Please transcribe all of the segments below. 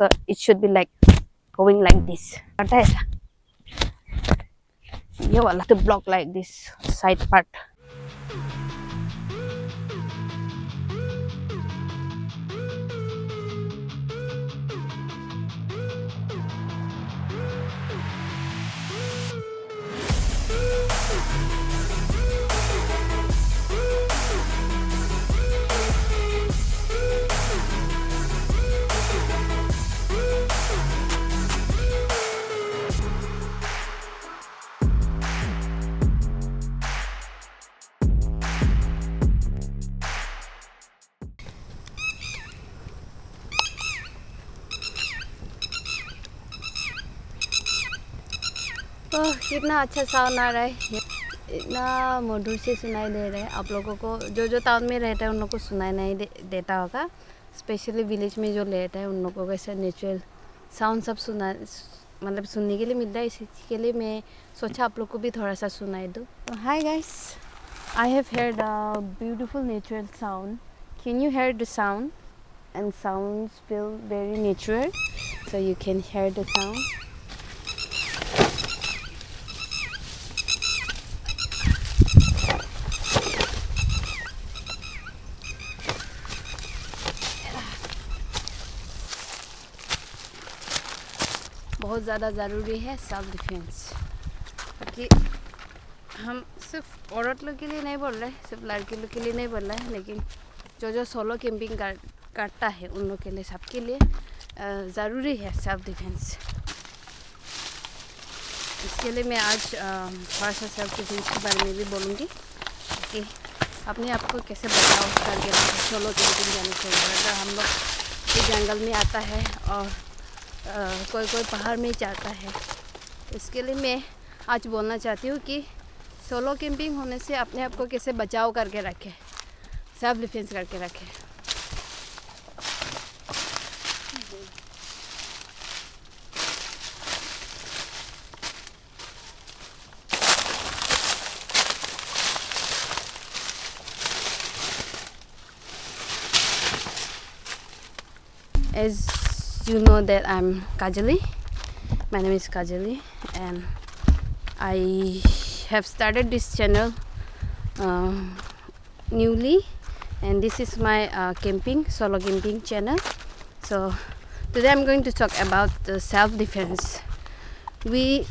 So it should be like going like this. आता है ऐसा ये वाला to block like this side part. तो कितना अच्छा साउंड आ रहा है, इतना मधुर से सुनाई दे रहा है। आप लोगों को जो टाउन में रहता है उन लोगों को सुनाई नहीं देता होगा, स्पेशली विलेज में जो रहता है उन लोगों को ऐसा नेचुरल साउंड सब मतलब सुनने के लिए मिलता है। इसके लिए मैं सोचा आप लोग को भी थोड़ा सा सुनाई दूँ। Hi guys, I have heard a beautiful natural sound. Can you hear the sound? And sounds feel very natural, so you can hear the sound. बहुत ज़्यादा ज़रूरी है सेल्फ डिफेंस, क्योंकि हम सिर्फ औरत लोग के लिए नहीं बोल रहे, सिर्फ लड़के लोग के लिए नहीं बोल रहे हैं, लेकिन जो सोलो कैंपिंग करता है उन लोग के लिए, सबके लिए ज़रूरी है सेल्फ डिफेंस। इसके लिए मैं आज थोड़ा सा सेल्फ डिफेंस के बारे में भी बोलूँगी कि अपने आप को कैसे बचाव करके सोलो कैंपिंग जाने से। अगर हम लोग कोई जंगल में आता है और कोई पहाड़ में जाता है, इसके लिए मैं आज बोलना चाहती हूँ कि सोलो कैंपिंग होने से अपने आप को कैसे बचाव करके रखें, सेल्फ डिफेंस करके रखें। As you know that I'm Kajali. My name is Kajali, and I have started this channel newly, and this is my solo camping channel. So today I'm going to talk about the self-defense. We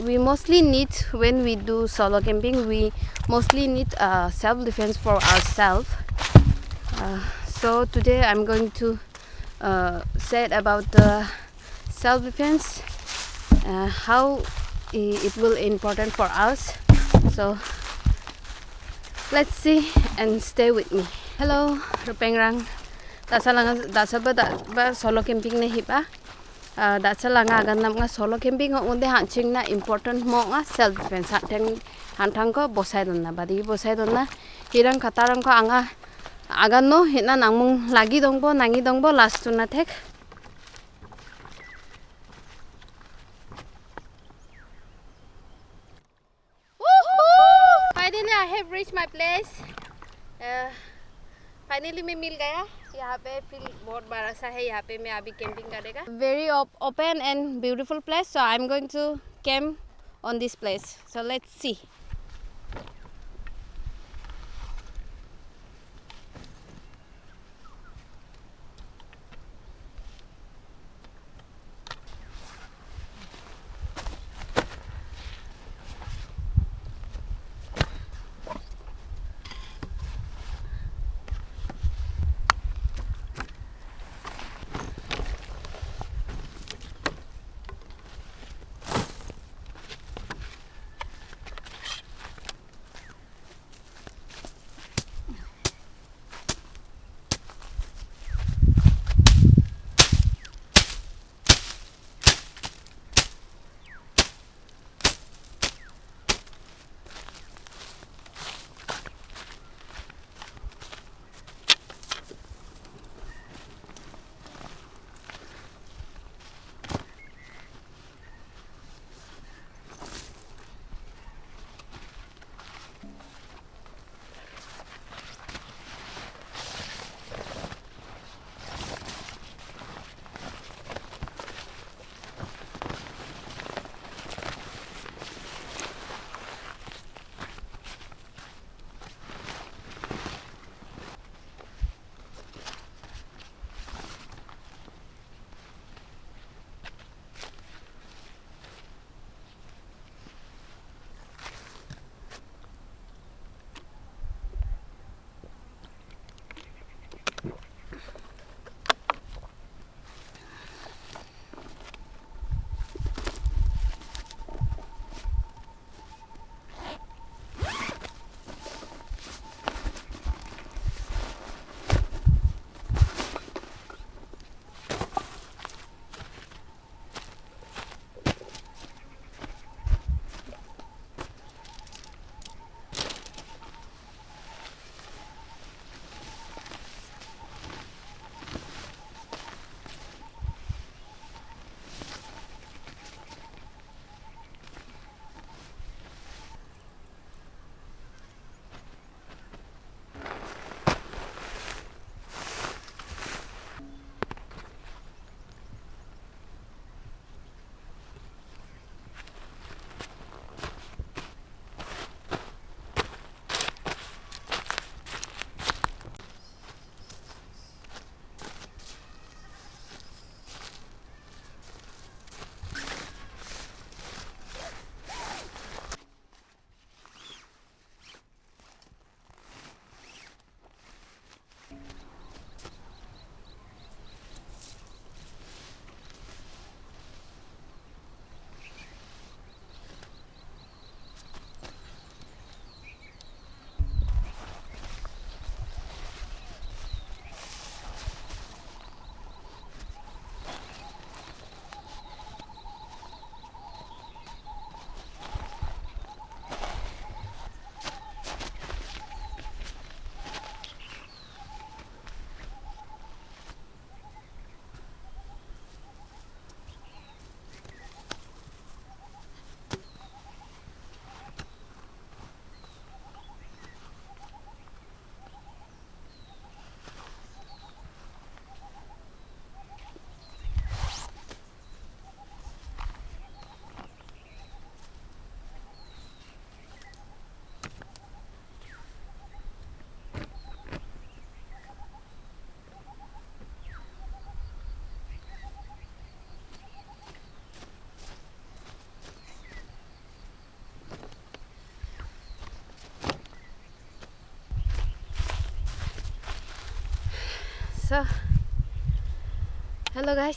mostly need, when we do solo camping, we mostly need self-defense for ourselves. So today I'm going to say about the self-defense, how it will important for us. So let's see and stay with me. Hello, Rupengrang. Dasal ba solo camping ne hiba. Dasal nga ganam nga solo camping unde hanching na important mo nga self defense hantang ko bosai donna badi bosai donna hirang katarang ko anga agan no hina nangmung lagi dongbo nangi dongbo last na tek. Finally I have reached my place. Finally मैं मिल गया। यहाँ पे field बहुत बड़ा सा है, यहाँ पे मैं अभी कैंपिंग करेगा। Very open and beautiful place, so I am going to camp on this place. So let's see. So hello guys,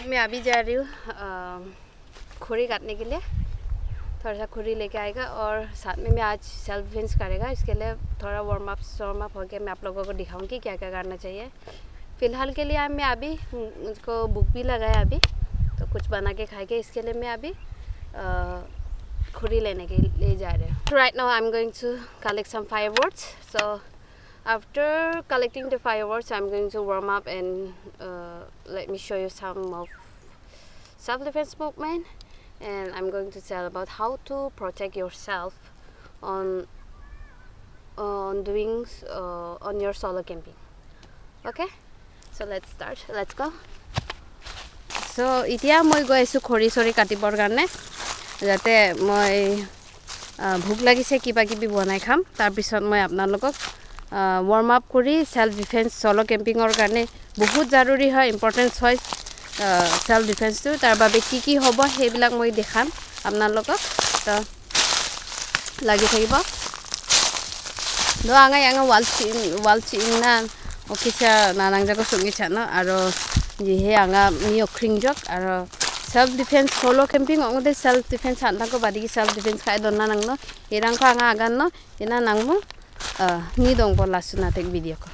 मैं अभी जा रही हूँ खुरी काटने के लिए। थोड़ा सा खुरी लेके आएगा और साथ में मैं आज सेल्फ डिफेंस करेगा। इसके लिए थोड़ा वार्म अप हो गया। मैं आप लोगों को दिखाऊंगी क्या क्या करना चाहिए। फ़िलहाल के लिए मैं अभी मुझको भूख भी लगाया अभी, तो कुछ बना के खाएंगे। इसके लिए मैं अभी खुरी लेने के लिए जा रही हूँ। Right now I am going to collect some fireworks. So after collecting the fireworks, I'm going to warm up and let me show you some of self-defense movement, and I'm going to tell about how to protect yourself on doing on your solo camping. Okay, so let's start. Let's go. So এতিয়া মই গৈ আছোঁ খৰি চৰি কাটিবৰ কাৰণে, যাতে মই ভোক লাগিছে কিবা কিবি বনাই খাম। তাৰপিছত মই আপোনালোকক वार्म अप करी सेल्फ डिफेन्स सोलो कैम्पिंगर कारण बहुत जरूरी है, इम्पर्टेन्स है सेल्फ डिफेन्स तो तार बारे की हम सैबिल मैं देखाम आपनालोक। तो लगी थी आगे आगे वाल चिना ऑफिसा नानांग जाको संगी छानो और जिहे आगा मी अख्रिंग जक और सेल्फ डिफेन्स सोलो कैम्पिंग अंगदे सेल्फ डिफेन्स हान्ना को बादी सेल्फ डिफेन्स खाए दोना नांगनो इरांग को आगा आगान न इना नांगमो ni dong pola sunatek video ko.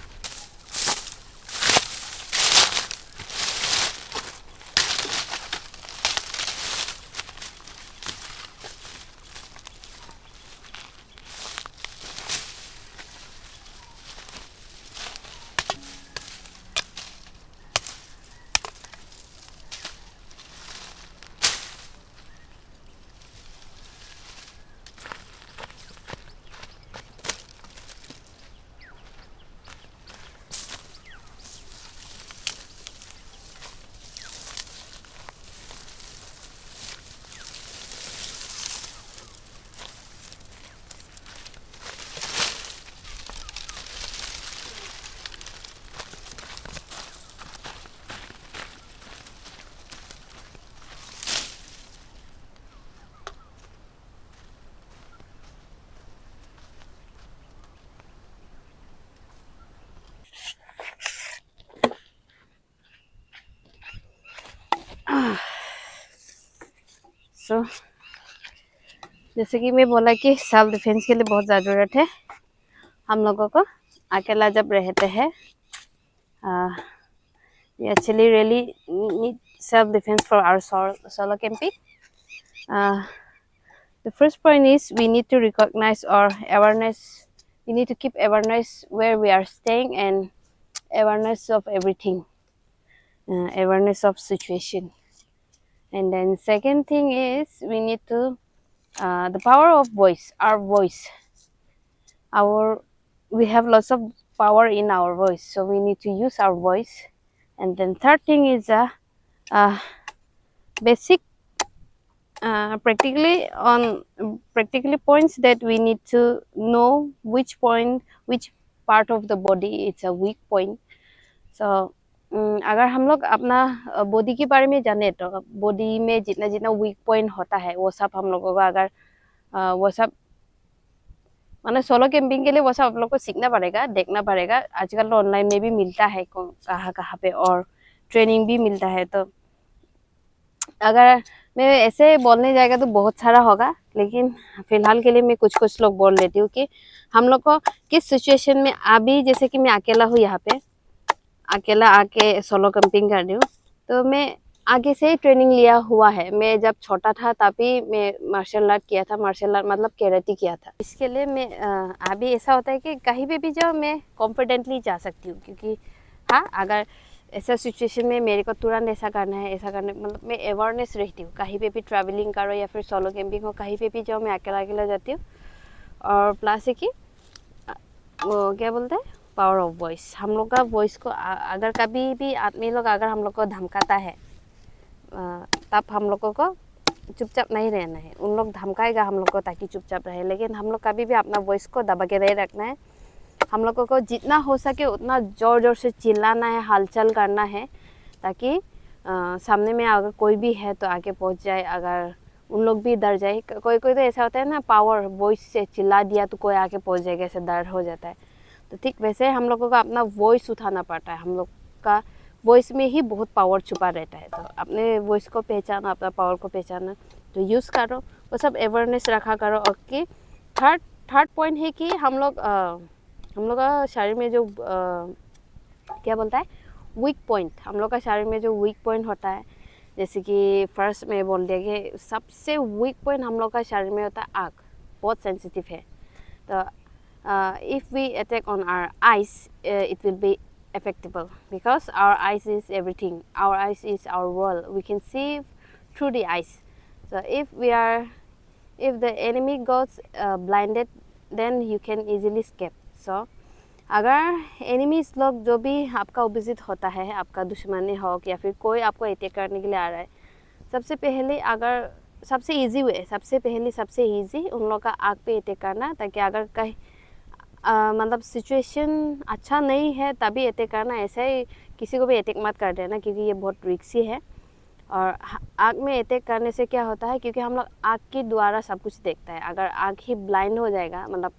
So, जैसे कि मैं बोला कि सेल्फ डिफेंस के लिए बहुत ज़रूरत है हम लोगों को। अकेला जब रहते हैं we actually really need self defense for our solo camping. The first point is we need to recognize our awareness. We need to keep awareness where we are staying and awareness of everything, awareness of situation. And then second thing is we need to the power of voice, our voice. We have lots of power in our voice, so we need to use our voice. And then third thing is basic practically points that we need to know which part of the body it's a weak point. So अगर हम लोग अपना body के बारे में जाने तो body में जितना जितना वीक पॉइंट होता है वो सब हम लोगों को अगर वो सब माने सोलो कैंपिंग के लिए वो सब आप लोग को सीखना पड़ेगा, देखना पड़ेगा। आजकल तो ऑनलाइन में भी मिलता है कहाँ कहाँ पे और ट्रेनिंग भी मिलता है। तो अगर मैं ऐसे बोलने जाएगा तो बहुत सारा होगा, लेकिन फिलहाल के लिए मैं कुछ लोग बोल लेती हूँ कि हम लोग को किस सिचुएशन में अभी, जैसे कि मैं अकेला हूँ यहाँ पे, अकेला आके सोलो कैंपिंग कर रही हूँ, तो मैं आगे से ही ट्रेनिंग लिया हुआ है। मैं जब छोटा था तभी मैं मार्शल आर्ट किया था, मार्शल आर्ट मतलब कराटे किया था। इसके लिए मैं अभी ऐसा होता है कि कहीं पे भी जाओ मैं कॉन्फिडेंटली जा सकती हूँ, क्योंकि हाँ अगर ऐसा सिचुएशन में मेरे को तुरंत ऐसा करना है मतलब मैं अवेयरनेस रहती हूँ। कहीं पे भी ट्रैवलिंग करो या फिर सोलो कैंपिंग हो, कहीं पे भी जाओ मैं अकेला जाती हूँ। और प्लस है कि वो क्या बोलते हैं, पावर ऑफ वॉइस। हम लोग का वॉइस को अगर कभी भी आदमी लोग अगर हम लोग को धमकाता है तब हम लोगों को चुपचाप नहीं रहना है। उन लोग धमकाएगा हम लोग को ताकि चुपचाप रहे, लेकिन हम लोग कभी भी अपना वॉइस को दबा के नहीं रखना है। हम लोगों को जितना हो सके उतना ज़ोर से चिल्लाना है, हलचल करना है, ताकि सामने में अगर कोई भी है तो आगे पहुंच जाए, अगर उन लोग भी डर जाए। कोई तो ऐसा होता है ना, पावर वॉइस से चिल्ला दिया तो कोई आगे पहुंच जाएगा, ऐसे डर हो जाता है। तो ठीक वैसे हम लोगों को अपना वॉइस उठाना पड़ता है। हम लोग आपका वॉइस में ही बहुत पावर छुपा रहता है। तो अपने वॉइस को पहचानो, अपना पावर को पहचानो, तो यूज़ करो, वो सब अवेयरनेस रखा करो। और कि थर्ड पॉइंट है कि हम लोग का शरीर में जो क्या बोलता है वीक पॉइंट, हम लोग का शरीर में जो वीक पॉइंट होता है, जैसे कि फर्स्ट में बोल दिया कि सबसे वीक पॉइंट हम लोग का शरीर में होता है आँख, बहुत सेंसिटिव है। तो if we attack on our eyes, it will be affectable because our eyes is everything. Our eyes is our world. We can see through the eyes. So if the enemy goes blinded, then you can easily escape. So अगर enemies लोग जो भी आपका opposite होता है, आपका दुश्मनी हो या फिर कोई आपको अटैक करने के लिए आ रहा है, सबसे पहले अगर सबसे इजी वे, सबसे इजी उन लोग का आँख पे अटैक करना, ताकि अगर कहीं मतलब सिचुएशन अच्छा नहीं है तभी अटैक करना। ऐसे ही किसी को भी अटैक मत कर देना, क्योंकि ये बहुत रिस्की है। और आँख में अटैक करने से क्या होता है, क्योंकि हम लोग आँख के द्वारा सब कुछ देखता है। अगर आँख ही ब्लाइंड हो जाएगा, मतलब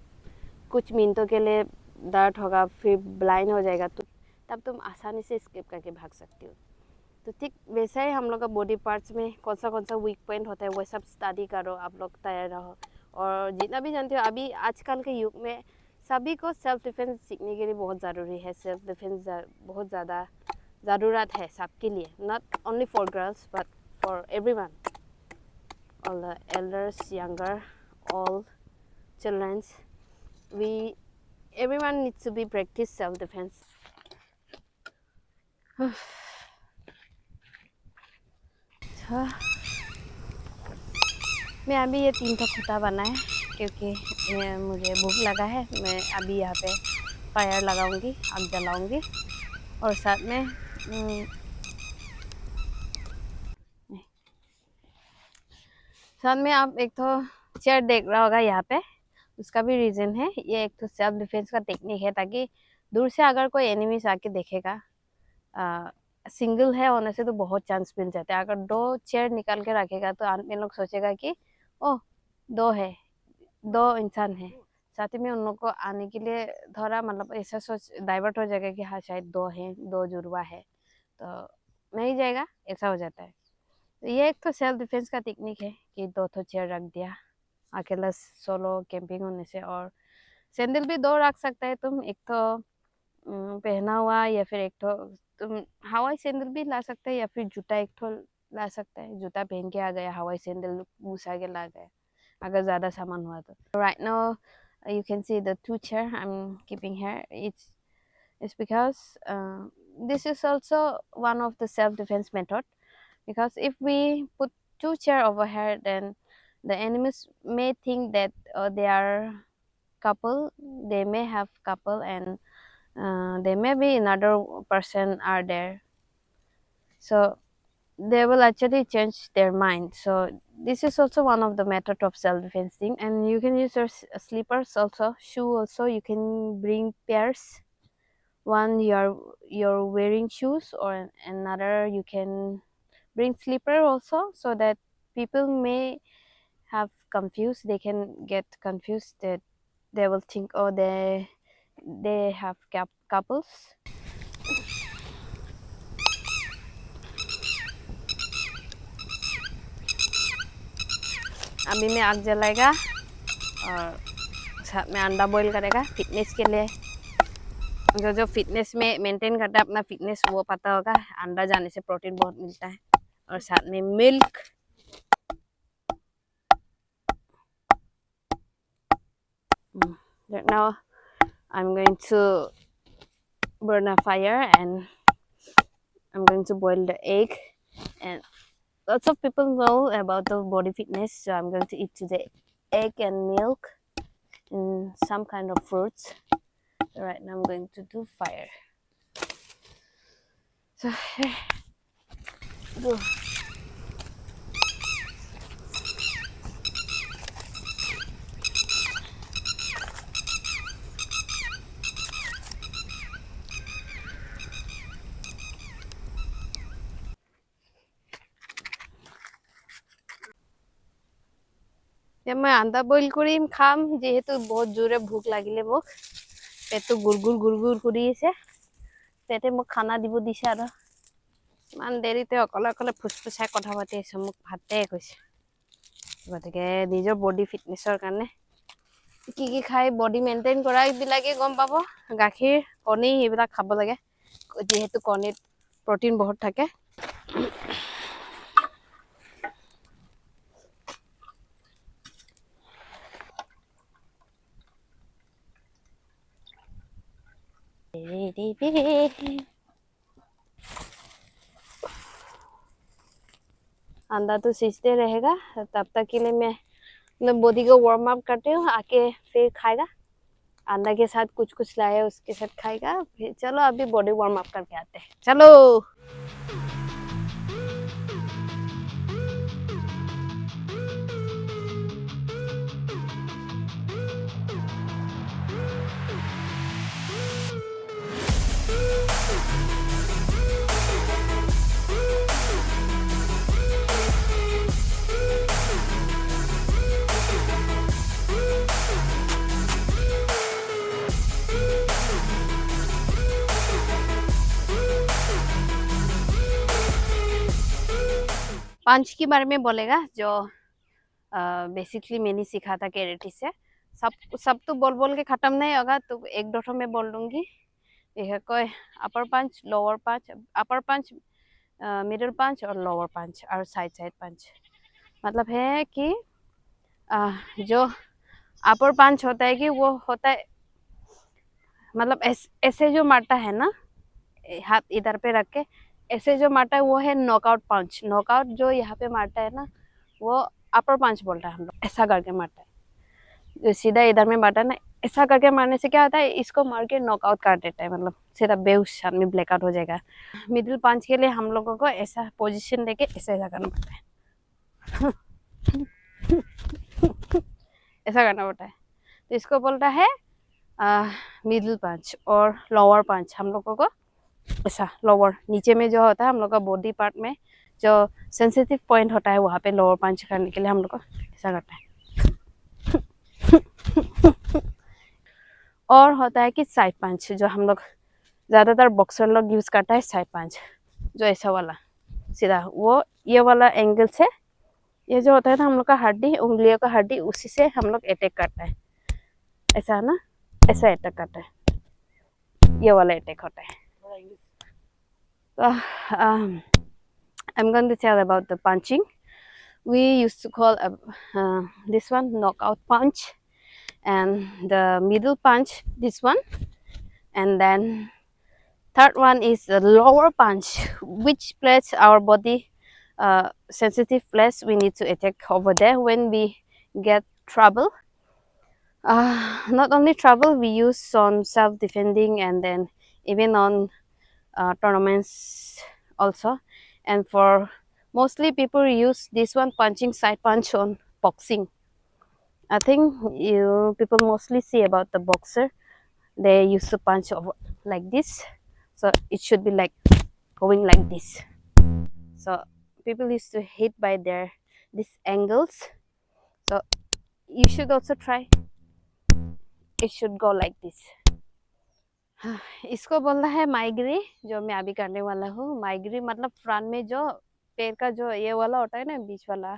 कुछ मिनटों के लिए दर्द होगा फिर ब्लाइंड हो जाएगा, तो तब तुम आसानी से स्किप करके भाग सकती हो। तो ठीक वैसा ही हम लोग का बॉडी पार्ट्स में कौन सा वीक पॉइंट होता है, वो सब स्टडी करो, आप लोग तैयार रहो। और जितना भी जानते हो, अभी आजकल के युग में सभी को सेल्फ डिफेंस सीखने के लिए बहुत ज़रूरी है। सेल्फ डिफेंस बहुत ज़्यादा ज़रूरत है सबके लिए, not only for girls but for everyone, all the elders, younger, all childrens, everyone needs to be practice self defense. मैं अभी ये 3 खुटा बनाए, क्योंकि मुझे भूख लगा है। मैं अभी यहाँ पे फायर लगाऊंगी, आग जलाऊंगी, और साथ में आप एक तो चेयर देख रहा होगा यहाँ पे, उसका भी रीज़न है। ये एक तो सेल्फ डिफेंस का टेक्निक है, ताकि दूर से अगर कोई एनिमीज आके देखेगा, सिंगल है होने से तो बहुत चांस मिल जाते हैं। अगर 2 चेयर निकाल के रखेगा तो आदमी लोग सोचेगा कि ओह 2 है, 2 इंसान है साथ में, उन लोग को आने के लिए थोड़ा मतलब ऐसा सोच डाइवर्ट हो जाएगा कि हाँ शायद 2 हैं, 2 जुड़वा है, तो नहीं जाएगा, ऐसा हो जाता है। तो ये एक तो सेल्फ डिफेंस का टेक्निक है कि 2 चेयर रख दिया अकेला सोलो कैंपिंग होने से। और सैंडल भी 2 रख सकता है तुम, एक तो पहना हुआ, या फिर एक तो तुम हवाई सैंडल भी ला सकते हैं, या फिर जूता एक तो ला सकता है। जूता पहन के आ गया, हवाई सैंडल घुसा के ला गया अगर ज़्यादा सामान हुआ तो। Right now you can see the 2 chair I'm keeping here. It's because this is also one of the self-defense method, because if we put 2 chair over here, then the enemies may think that they are couple, they may have couple, and there may be another person are there, so they will actually change their mind. So this is also one of the method of self-defense thing. And you can use your slippers also, shoe also. You can bring pairs, one you're wearing shoes, or another you can bring slipper also, so that people may have confused, they can get confused, that they will think, oh, they have couples. अभी मैं आग जलाएगा और साथ में अंडा boil करेगा fitness के लिए। जो फिटनेस में मेंटेन करता है अपना फिटनेस, वो पता होगा अंडा जाने से प्रोटीन बहुत मिलता है। और साथ में milk, now I'm going to burn a fire and I'm going to boil the egg. And lots of people know about the body fitness, so I'm going to eat today egg and milk and some kind of fruits. Right now I'm going to do fire. So go. मैं आंडा boil करिम खाम, जेहेतु बहुत जोरे भूख लागिले, মোক পেটটো গুৰগুৰ কৰি আছে। পেটে মোক খানা দিব দিছে আৰু ইমান দেৰিতে অকলে অকলে ফুচফুচাই কথা পাতি আছোঁ মোক ভাতে কৈছে গতিকে নিজৰ বডি ফিটনেছৰ কাৰণে কি কি খাই বডি মেইনটেইন কৰা এইবিলাকে গম পাব গাখীৰ কণী এইবিলাক খাব লাগে যিহেতু কণীত প্ৰটিন বহুত থাকে अंडा तो सीजते रहेगा तब तक के लिए मैं बॉडी को वार्म अप करती हूँ आके फिर खाएगा अंडा के साथ कुछ कुछ लाए उसके साथ खाएगा फिर चलो अभी बॉडी वार्म अप करके आते हैं चलो 5 के बारे में बोलेगा जो बेसिकली मैंने सीखा था कैरेटी से सब तो बोल बोल के खत्म नहीं होगा तो एक दो में बोल दूंगी यह कोई अपर पंच लोअर पंच अपर पंच मिडिल पंच और लोअर पंच और साइड साइड पंच मतलब है कि जो अपर पंच होता है कि वो होता है मतलब ऐसे जो मारता है ना हाथ इधर पे रख के ऐसे जो मारता है वो है नॉकआउट पंच नॉकआउट जो यहाँ पे मारता है ना वो अपर पंच बोलता है हम लोग ऐसा करके मारता है जो सीधा इधर में मारता है ना ऐसा करके मारने से क्या होता है इसको मार के नॉकआउट कर देता है मतलब सीधा बेहोश आदमी ब्लैकआउट हो जाएगा मिडिल पंच के लिए हम लोगों को ऐसा पोजीशन लेके ऐसा करना पड़ता है ऐसा करना पड़ता है तो इसको बोलता है मिडिल पंच और लोअर पंच हम लोगों को ऐसा लोअर नीचे में जो होता है हम लोग का बॉडी पार्ट में जो सेंसिटिव पॉइंट होता है वहाँ पे लोअर पंच करने के लिए हम लोग को ऐसा करता है और होता है कि साइड पंच जो हम लोग ज़्यादातर बॉक्सर लोग यूज़ करता है साइड पंच जो ऐसा वाला सीधा वो ये वाला एंगल से ये जो होता है ना हम लोग का हड्डी उंगलियों का हड्डी उसी से हम लोग अटैक करता है ऐसा है ना ऐसा अटैक करता है ये वाला अटैक होता है I'm going to tell about the punching. We used to call this one knockout punch and the middle punch this one and then third one is the lower punch which place our body sensitive place we need to attack over there when we get trouble not only trouble we use on self-defending and then even on tournaments also and for mostly people use this one punching side punch on boxing I think people mostly see about the boxer they used to punch over like this so it should be like going like this so people used to hit by their these angles so you should also try it should go like this इसको बोलना है माइग्री जो मैं अभी करने वाला हूँ माइग्री मतलब फ्रंट में जो पैर का जो ये वाला होता है ना बीच वाला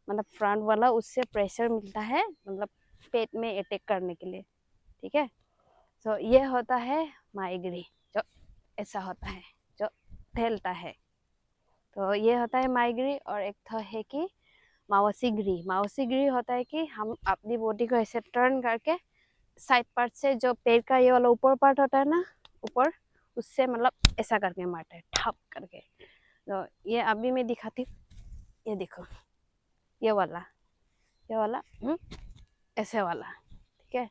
मतलब फ्रंट वाला उससे प्रेशर मिलता है मतलब पेट में अटैक करने के लिए ठीक है तो ये होता है माइग्री जो ऐसा होता है जो फैलता है तो ये होता है माइग्री और एक तो है कि मावसीगिरी होता है कि हम अपनी बॉडी को ऐसे टर्न करके साइड पार्ट से जो पैर का ये वाला ऊपर पार्ट होता है ना ऊपर उससे मतलब ऐसा करके मारते हैं ठप करके तो ये अभी मैं दिखाती हूँ ये देखो ये वाला ऐसे वाला ठीक है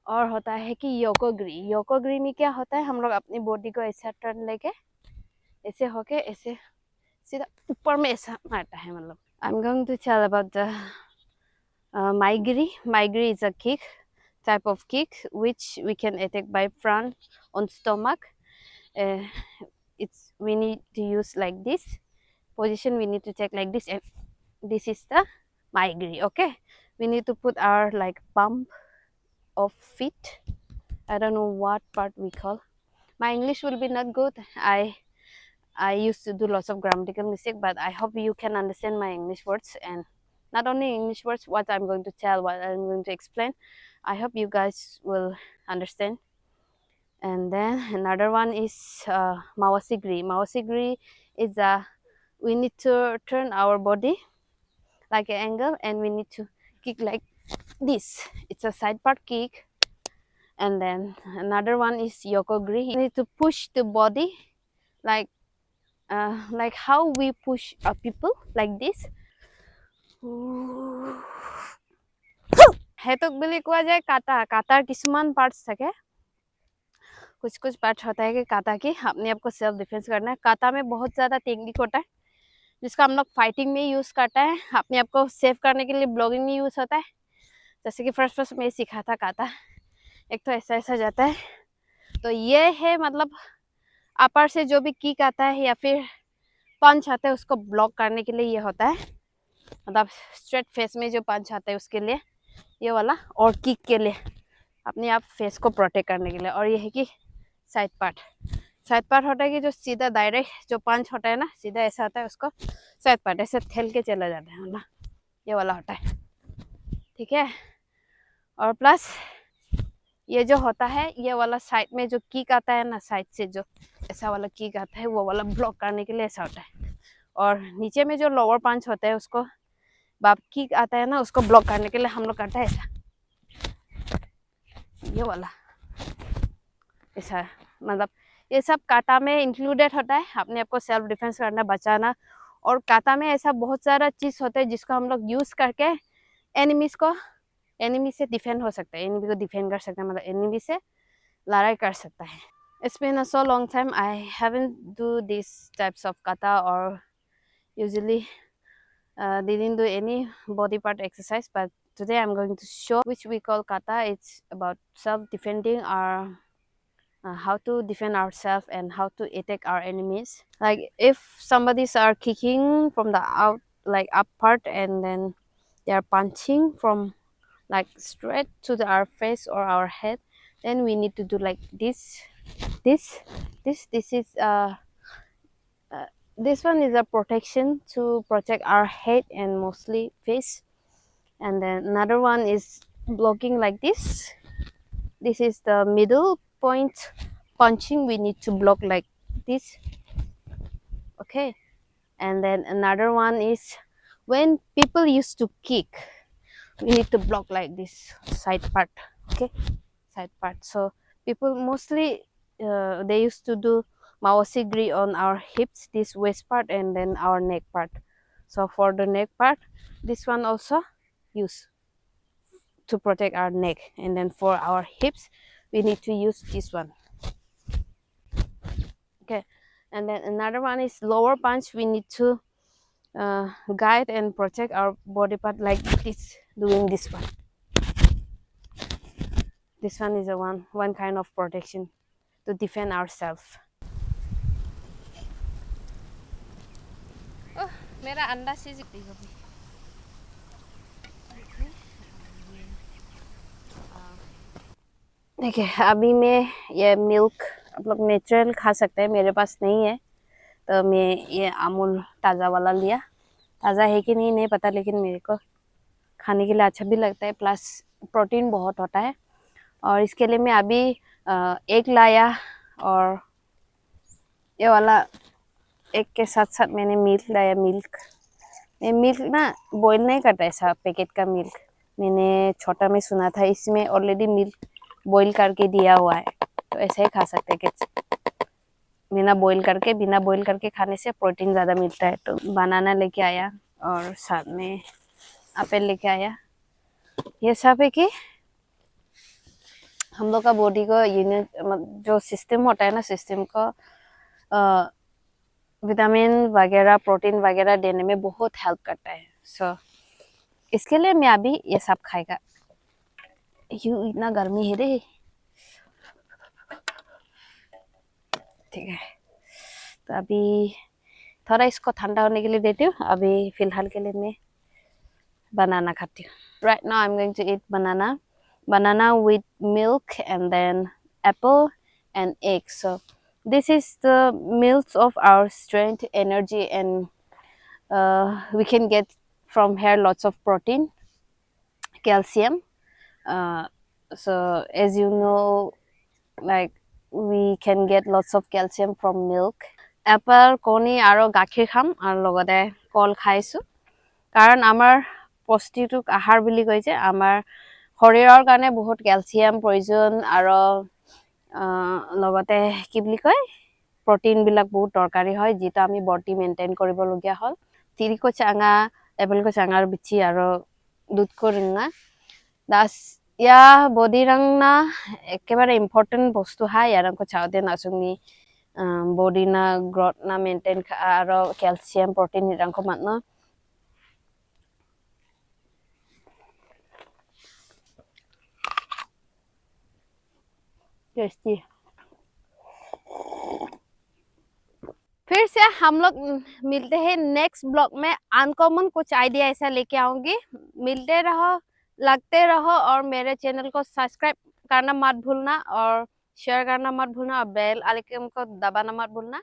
और होता है कि योकोगिरी में क्या होता है हम लोग अपनी बॉडी को ऐसा टर्न लेके ऐसे होके ऐसे सीधा ऊपर में ऐसा मारता है मतलब I am going to tell about the mae geri is a kick type of kick which we can attack by front on stomach we need to use like this position we need to take like this and this is the maigiri okay we need to put our like bump of feet I don't know what part we call My English will be not good. I used to do lots of grammatical mistake, but I hope you can understand my English words, and not only English words, what I'm going to tell, what I'm going to explain. I hope you guys will understand. And then another one is Mawasigri. Mawasigri is we need to turn our body like an angle, and we need to kick like this. It's a side part kick. And then another one is Yokogri. You need to push the body like how we push people like this. हेतुक বুলি কোৱা যায় কাটা কাটাৰ কিছুমান parts থাকে कुछ कुछ part होता है कि काटा की अपने आप को सेल्फ डिफेंस करना है। काटा में बहुत ज़्यादा टेक्निक होता है जिसको हम लोग फाइटिंग में यूज़ करता है, अपने आप को सेव करने के लिए ब्लॉगिंग में यूज़ होता है। जैसे कि फर्स्ट फर्स्ट में सीखा था काटा, एक तो ऐसा ऐसा जाता है, तो ये है मतलब अपर से जो भी किक आता है या फिर पंच आता है उसको ब्लॉक करने के लिए ये होता है, मतलब स्ट्रेट फेस में जो पंच आता है उसके लिए ये वाला, और किक के लिए अपने आप फेस को प्रोटेक्ट करने के लिए। और ये है कि साइड पार्ट होता है कि जो सीधा डायरेक्ट जो पंच होता है ना सीधा ऐसा आता है, उसको साइड पार्ट ऐसे थैल के चला जाता है ना, ये वाला होता है, ठीक है। और प्लस ये जो होता है ये वाला साइड में जो किक आता है ना, साइड से जो ऐसा वाला किक आता है वो वाला ब्लॉक करने के लिए ऐसा होता है। और नीचे में जो लोअर पंच होता है उसको बाप किक आता है ना, उसको ब्लॉक करने के लिए हम लोग करते हैं ऐसा, ये वाला ऐसा। मतलब ये सब काटा में इंक्लूडेड होता है, अपने आप को सेल्फ डिफेंस करना, बचाना। और काटा में ऐसा बहुत सारा चीज़ होता है जिसको हम लोग यूज़ करके एनिमी से डिफेंड हो सकता है, एनिमी को डिफेंड कर सकता है, मतलब एनिमी से लड़ाई कर सकता है। It's been a so long time I haven't do these types of kata, or usually didn't do any body part exercise, but today I'm going to show which we call kata. It's about self-defending our how to defend ourselves and how to attack our enemies. Like if somebody's are kicking from the out like up part, and then they are punching from like straight to our face or our head, then we need to do like this is this one is a protection to protect our head and mostly face. And then another one is blocking like this is the middle point punching, we need to block like this, okay. And then another one is when people used to kick, we need to block like this side part, okay, side part. So people mostly they used to do Mawasigri on our hips, this waist part, and then our neck part. So for the neck part, this one also use to protect our neck, and then for our hips we need to use this one, okay. And then another one is lower punch, we need to guide and protect our body part like this, doing this one. This one is a one kind of protection to defend ourselves. Oh, मेरा अंडा seize गई होगी। देखिए अभी मैं ये milk आप लोग नेचुरल खा सकते हैं, मेरे पास नहीं है तो मैं ये अमूल ताज़ा वाला लिया। ताज़ा है कि नहीं पता, लेकिन मेरे को खाने के लिए अच्छा भी लगता है, प्लस प्रोटीन बहुत होता है। और इसके लिए मैं अभी एग लाया, और ये वाला एग के साथ साथ मैंने मिल्क लाया। मिल्क ना बॉईल नहीं करता ऐसा पैकेट का मिल्क, मैंने छोटा में सुना था इसमें ऑलरेडी मिल्क बॉईल करके दिया हुआ है, तो ऐसे ही खा सकते हैं कि बिना बॉईल करके खाने से प्रोटीन ज़्यादा मिलता है। तो बनाना लेके आया और साथ में एप्पल लेके आया। ये सब है कि हम लोग का बॉडी को यूनिट जो सिस्टम होता है ना, सिस्टम को विटामिन वगैरह प्रोटीन वगैरह देने में बहुत हेल्प करता है। सो इसके लिए मैं अभी ये सब खाएगा। यूँ इतना गर्मी है रे, ठीक है। तो अभी थोड़ा इसको ठंडा होने के लिए देती हूँ, अभी फिलहाल के लिए मैं बनाना खाती हूँ। Right now I'm going to eat banana with milk and then apple and eggs. So this is the meals of our strength, energy, and we can get from here lots of protein, calcium. Uh, so as you know, like we can get lots of calcium from milk. Apple, কণী আৰু গাখীৰ খাম আৰু লগতে call খাইছো কাৰণ আমাৰ পুষ্টিটোক আহাৰ বুলি কয় যে আমাৰ শৰীৰৰ কাৰণে বহুত কেলচিয়াম প্ৰয়োজন আৰু লগতে কি বুলি কয় প্ৰটিন বিলাক বহুত দৰকাৰী হয় যেটা আমি বডি মেইনটেইন কৰিব লগিয়া হল তিৰিকো চাঙা এপলকো চাঙাৰ বিচি আৰু দুধকো ৰিঙা দাস ইয়া বডি ৰংনা একেবাৰে ইম্পৰ্টেন্ট বস্তু হয় ইয়াৰকো চাওতে নাচুনি body na growth na maintain aro calcium protein rang ko matno tasty फिर से हम लोग मिलते हैं नेक्स्ट ब्लॉग में अनकॉमन कुछ आइडिया ऐसा लेके आऊंगी मिलते रहो लगते रहो और मेरे चैनल को सब्सक्राइब करना मत भूलना और शेयर करना मत भूलना और बेल आइकन को दबाना मत भूलना